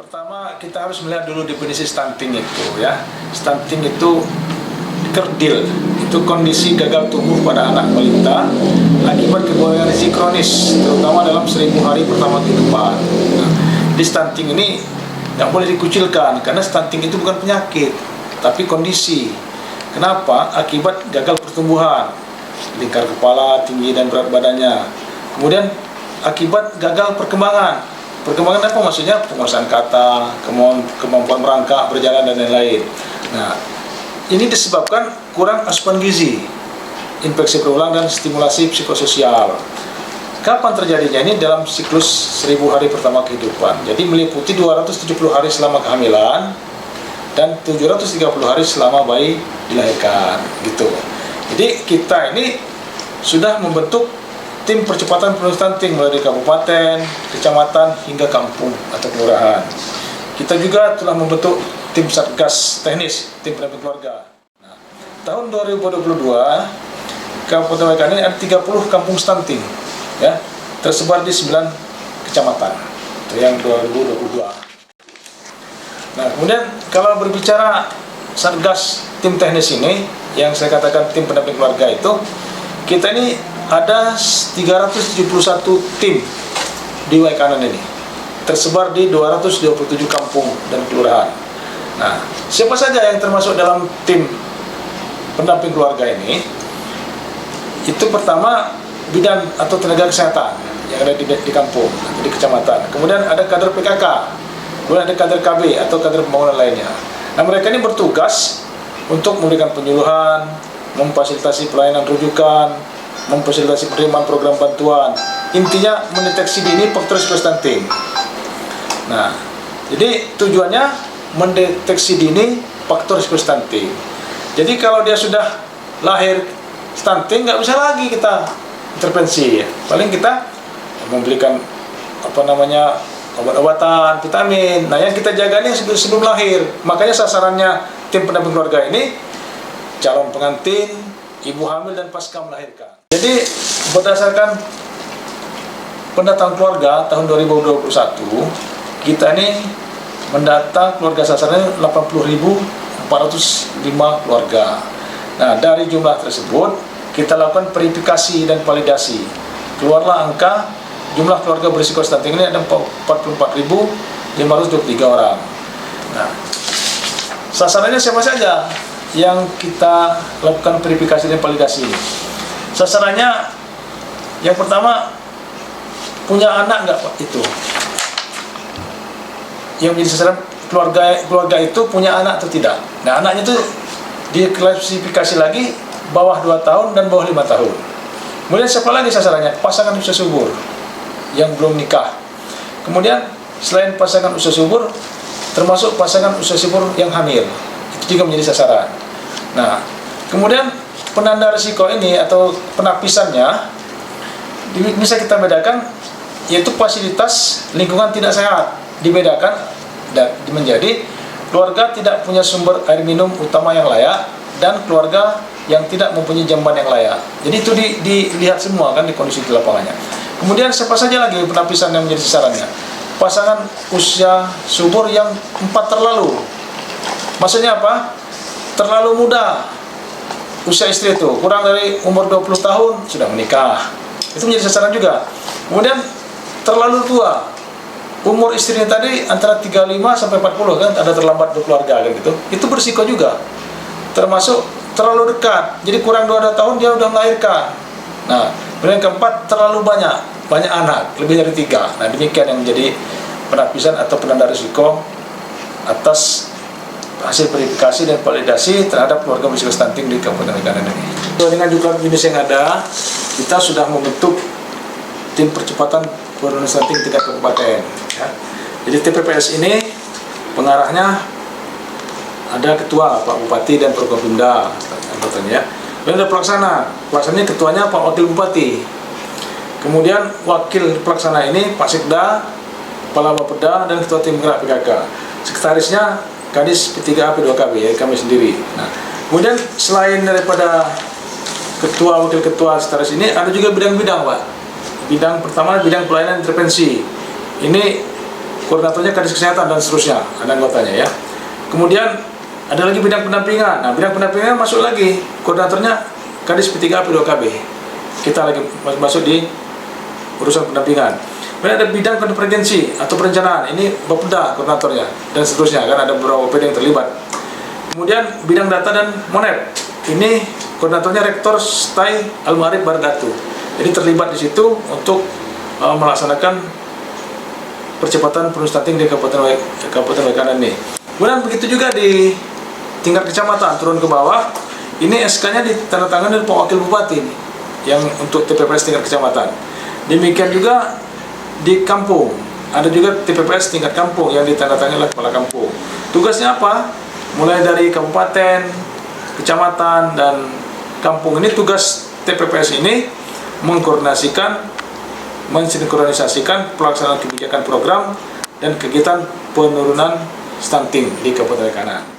Pertama kita harus melihat dulu definisi stunting itu ya. Stunting itu kerdil, itu kondisi gagal tumbuh pada anak balita akibat kekurangan gizi kronis, terutama dalam 1000 hari pertama kehidupan. Nah, di stunting ini nggak boleh dikucilkan karena stunting itu bukan penyakit, tapi kondisi. Kenapa? Akibat gagal pertumbuhan lingkar kepala, tinggi dan berat badannya. Kemudian akibat gagal perkembangan. Perkembangan apa maksudnya? Penguasaan kata, kemampuan merangkak, berjalan dan lain-lain. Nah, ini disebabkan kurang asupan gizi, infeksi berulang dan stimulasi psikososial. Kapan terjadinya? Ini dalam siklus 1000 hari pertama kehidupan. Jadi meliputi 270 hari selama kehamilan dan 730 hari selama bayi dilahirkan, gitu. Jadi kita ini sudah membentuk tim percepatan penurunan stunting mulai dari kabupaten, kecamatan hingga kampung atau kelurahan. Kita juga telah membentuk tim satgas teknis, tim pendamping keluarga. Nah, tahun 2022 Kabupaten Waikana ini ada 30 kampung stunting, ya, tersebar di 9 kecamatan. Itu yang 2022. Nah, kemudian kalau berbicara satgas tim teknis ini, yang saya katakan tim pendamping keluarga itu, kita ini ada 371 tim di Waikana ini, tersebar di 227 kampung dan kelurahan. Nah, siapa saja yang termasuk dalam tim pendamping keluarga ini? Itu pertama bidan atau tenaga kesehatan yang ada di kampung, di kecamatan. Kemudian ada kader PKK, kemudian ada kader KB atau kader pembangunan lainnya. Nah, mereka ini bertugas untuk memberikan penyuluhan, memfasilitasi pelayanan rujukan, memfasilitasi penerimaan program bantuan. Intinya mendeteksi dini faktor risiko stunting. Nah, jadi tujuannya mendeteksi dini faktor risiko stunting. Jadi kalau dia sudah lahir stunting, nggak bisa lagi kita intervensi. Paling kita memberikan obat-obatan, vitamin. Nah, yang kita jaga ini sebelum lahir. Makanya sasarannya tim pendamping keluarga ini calon pengantin, ibu hamil dan pasca melahirkan. Jadi berdasarkan pendataan keluarga tahun 2021, kita ini mendata keluarga sasarannya 80.405 keluarga. Nah, dari jumlah tersebut kita lakukan verifikasi dan validasi. Keluarlah angka jumlah keluarga berisiko stunting ini ada 44.523 orang. Nah, sasarannya siapa saja yang kita lakukan verifikasi dan validasi ini? Sasarannya yang pertama, punya anak nggak Pak itu? Yang menjadi sasaran keluarga itu punya anak atau tidak? Nah, anaknya itu diklasifikasi lagi bawah 2 tahun dan bawah 5 tahun. Kemudian siapa lagi sasarannya? Pasangan usia subur yang belum nikah. Kemudian selain pasangan usia subur, termasuk pasangan usia subur yang hamil, itu juga menjadi sasaran. Nah, kemudian penanda risiko ini atau penapisannya bisa kita bedakan, yaitu fasilitas lingkungan tidak sehat dibedakan dan menjadi keluarga tidak punya sumber air minum utama yang layak dan keluarga yang tidak mempunyai jamban yang layak. Jadi itu dilihat semua kan di kondisi di lapangannya. Kemudian siapa saja lagi penapisan yang menjadi sasarannya? Pasangan usia subur yang 4 terlalu. Maksudnya apa? Terlalu muda. Usia istri itu kurang dari umur 20 tahun sudah menikah. Itu menjadi sasaran juga. Kemudian terlalu tua. Umur istrinya tadi antara 35 sampai 40 kan, ada terlambat berkeluarga kan gitu. Itu berisiko juga. Termasuk terlalu dekat. Jadi kurang 2 tahun dia udah melahirkan. Nah, kemudian keempat, terlalu banyak anak, lebih dari 3. Nah, demikian yang menjadi penapisan atau penanda risiko atas hasil verifikasi dan validasi terhadap keluarga berisiko stunting di Kabupaten Waikana ini. Dengan jumlah jenis yang ada, kita sudah membentuk tim percepatan penurunan stunting tingkat kabupaten. Ya. Jadi TPPS ini pengarahnya ada ketua Pak Bupati dan Forkopimda, anggotanya. Dan ada pelaksananya ketuanya Pak Wakil Bupati. Kemudian wakil pelaksana ini Pak Sekda, Kepala Bapeda dan Ketua Tim Gerak PKK. Sekretarisnya Kadis P3A P2KB, ya, kami sendiri. Nah, kemudian selain daripada ketua, wakil ketua, sekretaris ini, ada juga bidang-bidang Pak. Bidang pertama, bidang pelayanan intervensi. Ini koordinatornya Kadis Kesehatan dan seterusnya, ada anggotanya ya. Kemudian ada lagi bidang pendampingan. Nah, bidang pendampingan masuk lagi, koordinatornya Kadis P3AP 2KB. Kita lagi masuk di urusan pendampingan. Kemudian ada bidang konvergensi atau perencanaan. Ini Bapeda koordinatornya dan seterusnya, kan ada beberapa OPD yang terlibat. Kemudian bidang data dan Monep. Ini koordinatornya Rektor STAI Almarif Bardatu. Jadi terlibat di situ untuk melaksanakan percepatan penurunan stunting di Kabupaten Waikanan ini. Kemudian begitu juga di tingkat kecamatan turun ke bawah, ini SK-nya ditandatangani oleh Pak Wakil Bupati nih, yang untuk TPPS tingkat kecamatan. Demikian juga di kampung, ada juga TPPS tingkat kampung yang ditandatangani oleh kepala kampung. Tugasnya apa? Mulai dari kabupaten, kecamatan, dan kampung ini, tugas TPPS ini mengkoordinasikan, mensinkronisasikan pelaksanaan kebijakan program dan kegiatan penurunan stunting di Kabupaten Waikanan.